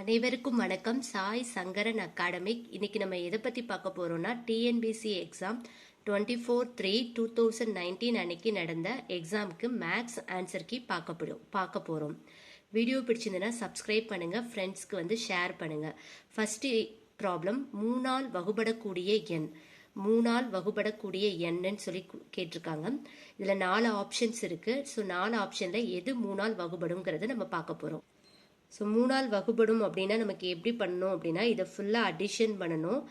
அனைவருக்கும் வணக்கம். சாய் சங்கரன் அகாடமிக். இன்னைக்கு நம்ம எதை பற்றி பார்க்க போகிறோம்னா டிஎன்பிசி எக்ஸாம் 24/3/2019 அன்னைக்கு நடந்த எக்ஸாமுக்கு மேக்ஸ் ஆன்சர் கீ பார்க்க போகிறோம். வீடியோ பிடிச்சிருந்ததுன்னா சப்ஸ்கிரைப் பண்ணுங்கள், ஃப்ரெண்ட்ஸ்க்கு ஷேர் பண்ணுங்கள். ஃபஸ்ட்டு ப்ராப்ளம், மூணால் வகுபடக்கூடிய எண். மூணால் வகுபடக்கூடிய எண்ணுன்னு சொல்லி கேட்டிருக்காங்க. இதில் 4 ஆப்ஷன்ஸ் இருக்குது. ஸோ 4 ஆப்ஷனில் எது மூணால் வகுபடுங்கிறத நம்ம பார்க்க போகிறோம். ஸோ மூணால் வகுபடும் அப்படின்னா நமக்கு எப்படி பண்ணணும் அப்படின்னா இதை ஃபுல்லாக அடிஷன் பண்ணணும்.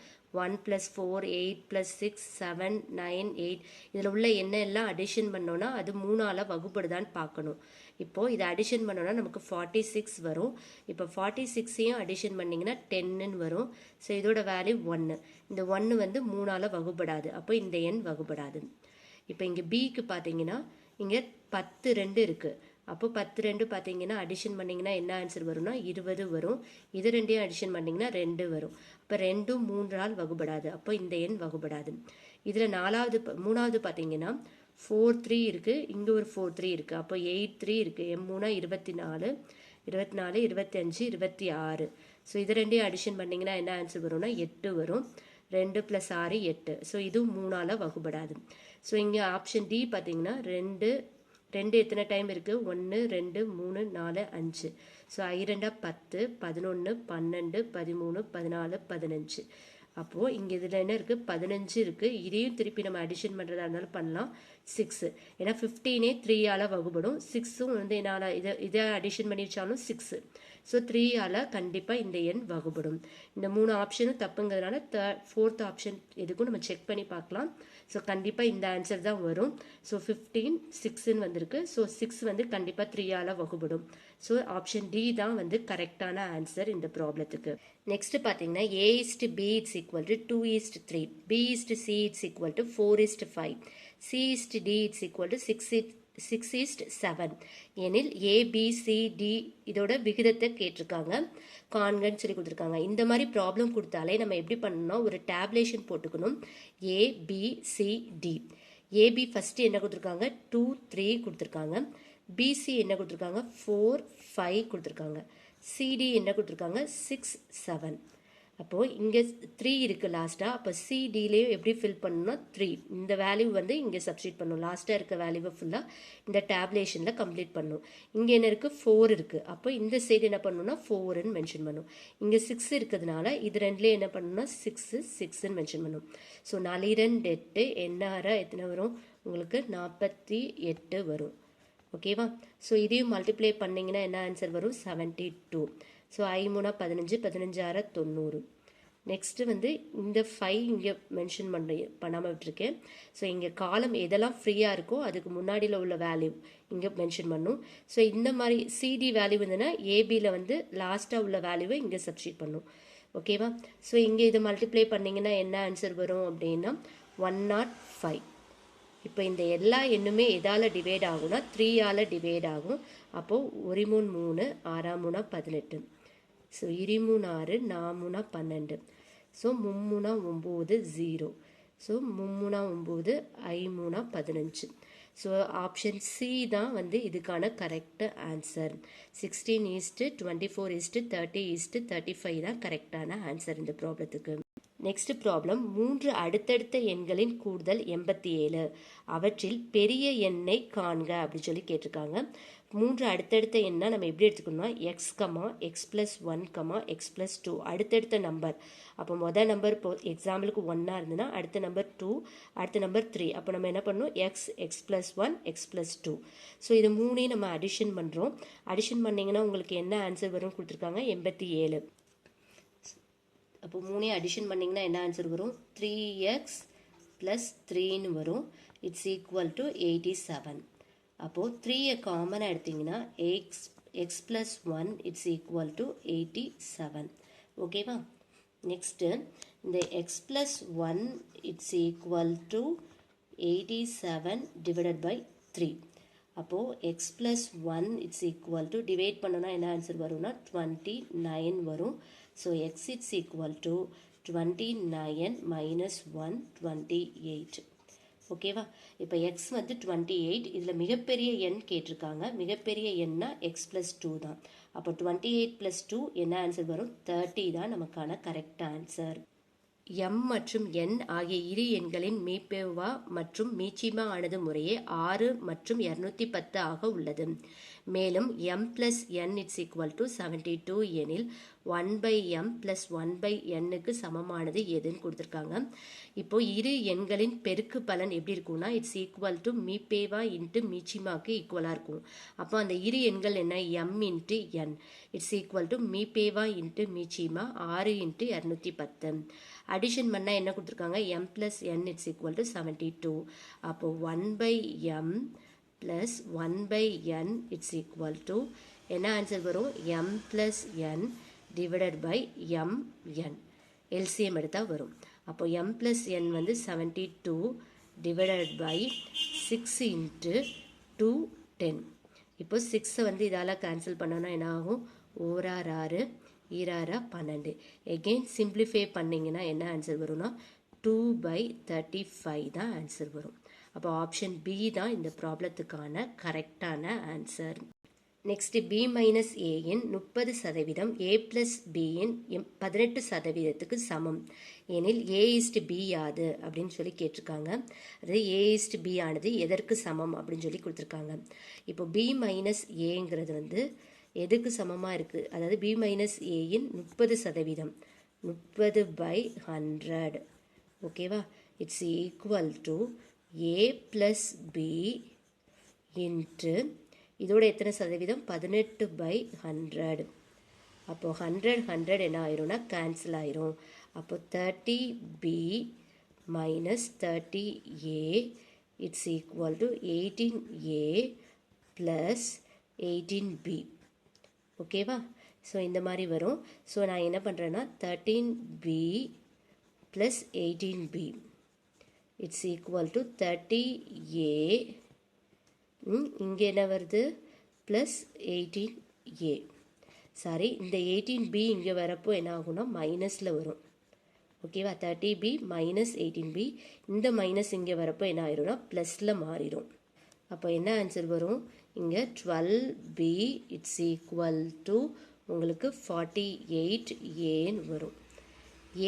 1 + 4 8 + 6 7 9 8 இதில் உள்ள என்ன எல்லாம் அடிஷன் பண்ணோன்னா அது மூணால் வகுபடுதான்னு பார்க்கணும். இப்போது இதை அடிஷன் பண்ணோன்னா நமக்கு 46 வரும். இப்போ 46ஐயும் அடிஷன் பண்ணிங்கன்னா 10ன்னு வரும். ஸோ இதோட வேல்யூ 1. இந்த 1 மூணால் வகுபடாது, அப்போ இந்த எண் வகுபடாது. இப்போ இங்கே பிக்கு பார்த்தீங்கன்னா இங்கே 10 2 இருக்குது. அப்போ 10 2 பார்த்தீங்கன்னா அடிஷன் பண்ணிங்கன்னா என்ன ஆன்சர் வரும்னா 20 வரும். இது ரெண்டையும் அடிஷன் பண்ணிங்கன்னா 2 வரும். அப்போ 2 3ஆல் வகுபடாது, அப்போ இந்த எண் வகுபடாது. இதில் மூணாவது பார்த்தீங்கன்னா 4 3 இருக்குது, இங்கே ஒரு 4 3 இருக்குது. அப்போ 8 3 இருக்குது. M3 24 24 25 26. ஸோ இது ரெண்டையும் அடிஷன் பண்ணிங்கன்னா என்ன ஆன்சர் வரும்னா 8 வரும். 2 + 6 8. ஸோ இதுவும் மூணால் வகுபடாது. ஸோ இங்கே ஆப்ஷன் டி பார்த்தீங்கன்னா 2 எத்தனை டைம் இருக்குது? 1 2 3 4 5. ஸோ 2 10 11 12 13 14 15. அப்போது இங்கே இதில் என்ன இருக்குது? 15 இருக்குது. இதையும் திருப்பி நம்ம அடிஷன் பண்ணுறதா இருந்தாலும் பண்ணலாம். 6, ஏன்னா 15 3ஆல் வகுபடும். 6ம் என்னால் இதை அடிஷன் பண்ணி வச்சாலும் 6. ஸோ 3ஆல் கண்டிப்பாக இந்த எண் வகுபடும். இந்த 3 ஆப்ஷனும் தப்புங்கிறதுனால 4th ஆப்ஷன் எதுக்கும் நம்ம செக் பண்ணி பார்க்கலாம். ஸோ கண்டிப்பாக இந்த ஆன்சர் தான் வரும். ஸோ 15 6ன்னு வந்திருக்கு. ஸோ 6 கண்டிப்பாக 3ஆல் வகுபடும். ஸோ ஆப்ஷன் டி தான் கரெக்டான ஆன்சர் இந்த ப்ராப்ளத்துக்கு. நெக்ஸ்ட் பார்த்தீங்கன்னா A/B = 2:3, B/C = 4:5, C/D = 6:7 எனில் ABCD இதோட விகிதத்தை கேட்டிருக்காங்க. காண்கன்னு சொல்லி கொடுத்துருக்காங்க. இந்த மாதிரி ப்ராப்ளம் கொடுத்தாலே நம்ம எப்படி பண்ணணும்னா ஒரு டேப்லேஷன் போட்டுக்கணும். ABCD. AB ஃபஸ்ட்டு என்ன கொடுத்துருக்காங்க? 2 3 கொடுத்துருக்காங்க. BC என்ன கொடுத்துருக்காங்க? 4 5 கொடுத்துருக்காங்க. CD என்ன கொடுத்துருக்காங்க? 6 7. அப்போது இங்கே 3 இருக்குது லாஸ்ட்டாக. அப்போ சிடிலேயும் எப்படி ஃபில் பண்ணணும்னா 3 இந்த வேல்யூ இங்கே சப்ஸ்டியூட் பண்ணணும். லாஸ்ட்டாக இருக்க வேல்யூவை ஃபுல்லாக இந்த டேப்லேஷனில் கம்ப்ளீட் பண்ணணும். இங்கே என்ன இருக்குது? 4 இருக்குது. அப்போ இந்த சைடு என்ன பண்ணணும்னா 4ன்னு மென்ஷன் பண்ணணும். இங்கே 6 இருக்கிறதுனால இது ரெண்டுலேயும் என்ன பண்ணணும்னா 6 6ன்னு மென்ஷன் பண்ணணும். ஸோ 4 2 8 என்னார எத்தனை வரும்? உங்களுக்கு 48 வரும். ஓகேவா? ஸோ இதையும் மல்டிப்ளை பண்ணிங்கன்னா என்ன ஆன்சர் வரும்? 72. ஸோ 5 3 15 16 90. நெக்ஸ்ட்டு இந்த 5 இங்கே மென்ஷன் பண்ணாமல் விட்டுருக்கேன். ஸோ இங்கே காலம் எதெல்லாம் ஃப்ரீயாக இருக்கோ அதுக்கு முன்னாடியில் உள்ள வேல்யூ இங்கே மென்ஷன் பண்ணும். ஸோ இந்த மாதிரி சிடி வேல்யூ ஏபியில் லாஸ்ட்டாக உள்ள வேல்யூவை இங்கே சப்ஸ்டியூட் பண்ணும். ஓகேவா? ஸோ இங்கே இதை மல்டிப்ளை பண்ணிங்கன்னா என்ன ஆன்சர் வரும் அப்படின்னா 105. இப்போ இந்த எல்லா எண்ணுமே எதால் டிவைட் ஆகும்னா 3ஆல் டிவைட் ஆகும். அப்போது 1 3 3 6 3 18. So 2 6 4 12. So 3 9 0. So 3 9 5 15. So option C தான் இதுக்கான கரெக்ட் ஆன்சர். 16:24:30:35 தான் கரெக்டான ஆன்சர் இந்த ப்ராப்ளத்துக்கு. நெக்ஸ்ட் ப்ராப்ளம், 3 அடுத்தடுத்த எண்களின் கூடுதல் 87, அவற்றில் பெரிய எண்ணை காண்க அப்படி சொல்லி கேட்டிருக்காங்க. 3 அடுத்தடுத்த எண்ணா நம்ம எப்படி எடுத்துக்கணும்னா x, x+1, x+2 அடுத்தடுத்த நம்பர். அப்போ மொதல் நம்பர் இப்போ எக்ஸாம்பிளுக்கு 1 இருந்ததுன்னா அடுத்த நம்பர் 2, அடுத்த நம்பர் 3. அப்போ நம்ம என்ன பண்ணணும்? x+1, x+2. ஸோ இது 3ஐயும் நம்ம அடிஷன் பண்ணுறோம். அடிஷன் பண்ணிங்கன்னா உங்களுக்கு என்ன ஆன்சர் வரும் கொடுத்துருக்காங்க? 87. அப்போ 3ஐயும் அடிஷன் பண்ணிங்கன்னா என்ன ஆன்சர் வரும்? 3x + 3ன்னு வரும். It's equal to 87. அப்போது 3ஐ காமனாக எடுத்திங்கன்னா x+1 இட்ஸ் ஈக்குவல் டு 87. ஓகேவா? நெக்ஸ்ட்டு இந்த x+1 it's equal to 87 divided by 3. அப்போது x+1 it's equal to divide பண்ணோன்னா என்ன ஆன்சர் வரும்னா 29 வரும். So x it's equal to 29 - 1 28. ஓகேவா? இப்போ எக்ஸ் 28. இதில் மிகப்பெரிய எண் கேட்டிருக்காங்க. மிகப்பெரிய எண்ணா x+2 தான். அப்போ 28 + 2 என்ன ஆன்சர் வரும்? 30 தான் நமக்கான கரெக்ட் ஆன்சர். m மற்றும் n ஆகிய இரு எண்களின் மீப்பேவா மற்றும் மீச்சிமா ஆனது முறையே 6 மற்றும் 210 ஆக உள்ளது. மேலும் m + n = 72 எனில் 1/m + 1/n சமமானது எதுன்னு கொடுத்துருக்காங்க. இப்போ இரு எண்களின் பெருக்கு பலன் எப்படி இருக்கும்னா இட்ஸ் ஈக்குவல் டு மீப்பேவா இன்ட்டு மீச்சிமாவுக்கு ஈக்குவலாக இருக்கும். அப்போ அந்த இரு எண்கள் என்ன? m into n it's equal to மீப்பேவா இன்ட்டு மீச்சிமா 6 × 210. அடிஷன் பண்ணால் என்ன கொடுத்துருக்காங்க? m + n = 72. அப்போ 1/m + 1/n = என்ன ஆன்சர் வரும்? m + n / mn. எல்சிஎம் எடுத்தால் வரும். அப்போ m + n வந்து 72 / 6 × 2 10. இப்போ 6 வந்து இதால் கேன்சல் பண்ணோன்னா என்ன ஆகும்? 1 6 2 12. எகெயின் சிம்பிளிஃபை பண்ணிங்கன்னா என்ன ஆன்சர் வரும்னா 2/35 தான் ஆன்சர் வரும். அப்போ ஆப்ஷன் பி தான் இந்த ப்ராப்ளத்துக்கான கரெக்டான answer. Next b - a in 30% a + b இன் 18% சமம் எனில் a/b யாது அப்படின்னு சொல்லி கேட்டிருக்காங்க. அது a/b ஆனது எதற்கு சமம் அப்படின்னு சொல்லி கொடுத்துருக்காங்க. இப்போ b - aங்கிறது வந்து எதுக்கு சமமாக இருக்குது? அதாவது b - a இன் 30%, 30/100. ஓகேவா? It's equal to a + b into இதோட எத்தனை சதவீதம்? 18/100. அப்போது 100 100 என்ன ஆயிரும்னா கேன்சல் ஆயிரும். அப்போ 30b - 30a it's equal to 18a + 18b. ஓகேவா? ஸோ இந்த மாதிரி வரும். ஸோ நான் என்ன பண்ணுறேன்னா 13b + 18b it's equal to 30a. இங்கே என்ன வருது? +18a. சாரி, இந்த 18b இங்கே வரப்போ என்ன ஆகும்னா மைனஸில் வரும். ஓகேவா? 30b - 18b. இந்த மைனஸ் இங்கே வரப்போ என்ன ஆயிரும்னா ப்ளஸில் மாறிடும். அப்போ என்ன ஆன்சர் வரும்? இங்கே 12b இட்ஸ் ஈக்குவல் டு உங்களுக்கு 48aன்னு வரும்.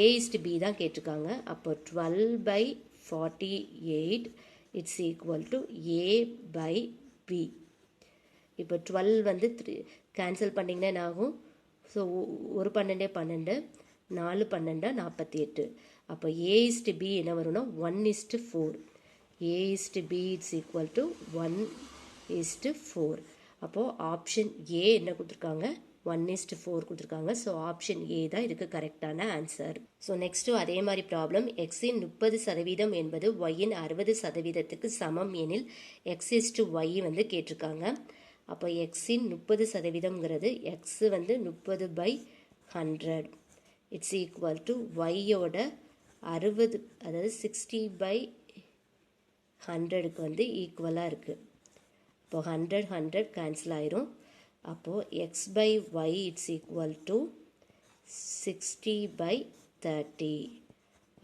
a/b தான் கேட்டிருக்காங்க. அப்போ 12/48 இட்ஸ் ஈக்குவல் டு a/b. இப்போ 12 வந்து கேன்சல் பண்ணிங்கன்னா என்ன ஆகும்? ஸோ 1 12 12, 4 12 48. அப்போ a/b என்ன வரும்னா 1:4. a/b it's equal to 1:4. அப்போது ஆப்ஷன் ஏ என்ன கொடுத்துருக்காங்க? 1:4 கொடுத்துருக்காங்க. ஸோ ஆப்ஷன் ஏ தான் இதுக்கு கரெக்டான ஆன்சர். ஸோ நெக்ஸ்ட்டு அதே மாதிரி ப்ராப்ளம். எக்ஸின் 30% என்பது ஒய்யின் 60%க்கு சமம் எனில் x/y வந்து கேட்டிருக்காங்க. அப்போ எக்ஸின் 30%ங்கிறது எக்ஸ் வந்து 30/100 இட்ஸ் ஈக்குவல் டு ஒய்யோட 60, அதாவது 60/100க்கு வந்து ஈக்குவலாக இருக்குது. இப்போ 100 100 கேன்சல் ஆயிரும். அப்போது x/y இட்ஸ் ஈக்குவல் டு 60/30.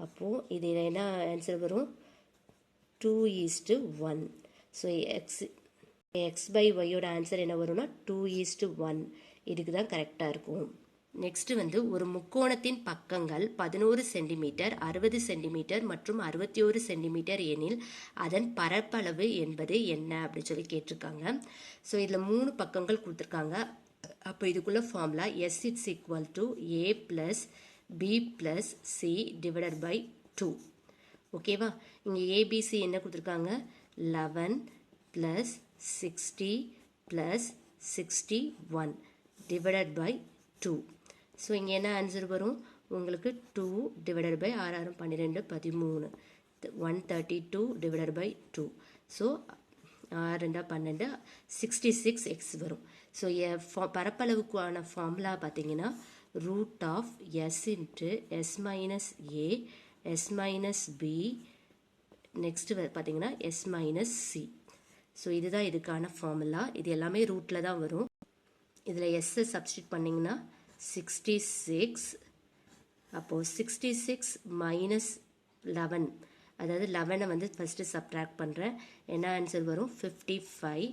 அப்போது இது என்ன ஆன்சர் வரும்? 2:1. ஸோ x/yயோட ஆன்சர் என்ன வரும்னா 2:1. இதுக்கு தான் கரெக்டாக இருக்கும். நெக்ஸ்ட்டு வந்து ஒரு முக்கோணத்தின் பக்கங்கள் 11 சென்டிமீட்டர், 60 சென்டிமீட்டர் மற்றும் 61 சென்டிமீட்டர் எனில் அதன் பரப்பளவு என்பது என்ன அப்படின்னு சொல்லி கேட்டிருக்காங்க. ஸோ இதில் 3 பக்கங்கள் கொடுத்துருக்காங்க. அப்போ இதுக்குள்ள formula s it's equal to a + b + c / 2. ஓகேவா? இங்கே ஏபிசி என்ன கொடுத்துருக்காங்க? 11 + 60 + 61 / 2. ஸோ இங்கே என்ன ஆன்சர் வரும்? உங்களுக்கு 2 / 6 6 12 13, 132 / 2. ஸோ 6 12 66x வரும். ஸோ பரப்பளவுக்கான ஃபார்முலா பார்த்தீங்கன்னா √s × s - a s - b next பார்த்தீங்கன்னா s - c. ஸோ இதுதான் இதுக்கான ஃபார்முலா. இது எல்லாமே ரூட்டில் தான் வரும். இதில் எஸ்ஸை சப்ஸ்டியூட் பண்ணிங்கன்னா 66. அப்போது 66 - 11, அதாவது 11 வந்து ஃபஸ்ட்டு சப்ட்ராக்ட் பண்ணுறேன். என்ன ஆன்சர் வரும்? 55.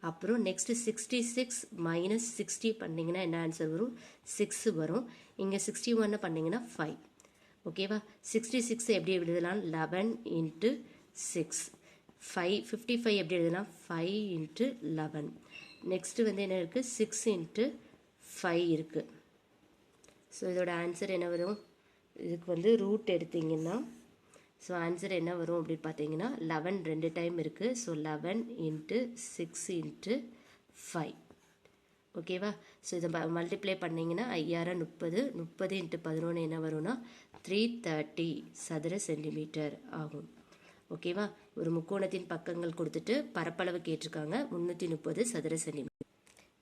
அப்புறம் நெக்ஸ்ட் 66 மைனஸ் 60 பண்ணிங்கன்னா என்ன ஆன்சர் வரும்? 6 வரும். இங்கே 61 பண்ணிங்கன்னா 5. ஓகேவா? 66 எப்படி எழுதலாம்? 11 இன்ட்டு 6. 55 எப்படி எழுதலாம்? 5 இன்ட்டு 11. நெக்ஸ்ட் வந்து என்ன இருக்குது? 6 இன்ட்டு 5 இருக்குது. ஸோ இதோட ஆன்சர் என்ன வரும்? இதுக்கு வந்து ரூட் எடுத்தீங்கன்னா ஸோ ஆன்சர் என்ன வரும் அப்படின்னு பார்த்தீங்கன்னா 11 2 டைம் இருக்குது. So 11 into 6 into 5. ஓகேவா? ஸோ இதை மல்டிப்ளை பண்ணிங்கன்னா 30 30 இன்ட்டு 11 என்ன வரும்னா 330 சதுர சென்டிமீட்டர் ஆகும். ஓகேவா? ஒரு முக்கோணத்தின் பக்கங்கள் கொடுத்துட்டு பரப்பளவு கேட்டிருக்காங்க 330 சதுர சென்டிமீட்டர்.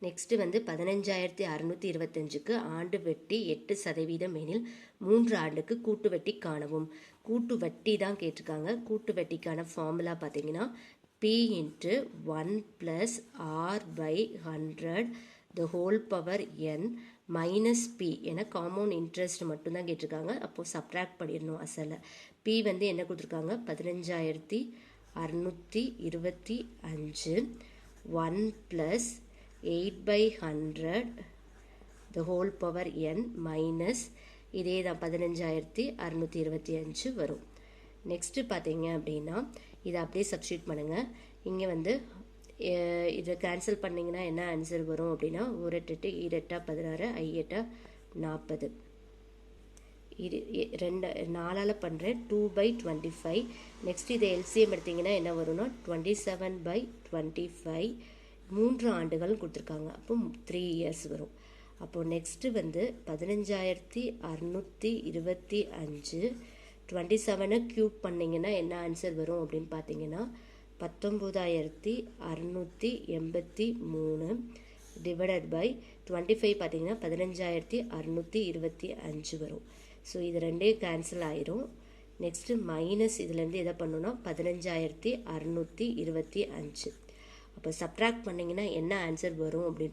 நெக்ஸ்ட்டு வந்து 15,625க்கு ஆண்டு வட்டி 8% எனில் 3 ஆண்டுக்கு கூட்டு வட்டி காணவும். கூட்டு வட்டி தான் கேட்டிருக்காங்க. கூட்டு வட்டிக்கான ஃபார்முலா பார்த்தீங்கன்னா P into 1 + R/100 the whole power n minus P. ஏன்னா காம்பவுண்ட் இன்ட்ரெஸ்ட் மட்டும்தான் கேட்டிருக்காங்க. அப்போது சப்ட்ராக்ட் பண்ணிடணும் அசலை. P வந்து என்ன கொடுத்துருக்காங்க? 15,625 1 + 8/100 the whole power n minus இதே தான் 15,625 வரும். நெக்ஸ்ட்டு பார்த்தீங்க அப்படின்னா இதை அப்படியே சப்ஸ்டியூட் பண்ணுங்கள். இங்கே வந்து இதை கேன்சல் பண்ணிங்கன்னா என்ன ஆன்சர் வரும் அப்படின்னா 1 8 8 16 5 8 40 4ஆல் பண்ணுறேன் 2/25. நெக்ஸ்ட் இதை எல்சிஎம் எடுத்திங்கன்னா என்ன வரும்னா 27/25. 3 ஆண்டுகள் கொடுத்துருக்காங்க. அப்போ 3 இயர்ஸ் வரும். அப்போது நெக்ஸ்ட்டு வந்து 15,625 27 க்யூப் பண்ணிங்கன்னா என்ன ஆன்சர் வரும் அப்படின்னு பார்த்தீங்கன்னா 19,683 டிவைடட் பை 25 பார்த்தீங்கன்னா 15,625 வரும். ஸோ இது ரெண்டையும் கேன்சல் ஆயிரும். நெக்ஸ்ட்டு மைனஸ் இதுலேருந்து எதை பண்ணணும்னா 15,625. அப்போ சப்ட்ராக்ட் பண்ணிங்கன்னா என்ன ஆன்சர் வரும் அப்படின்னு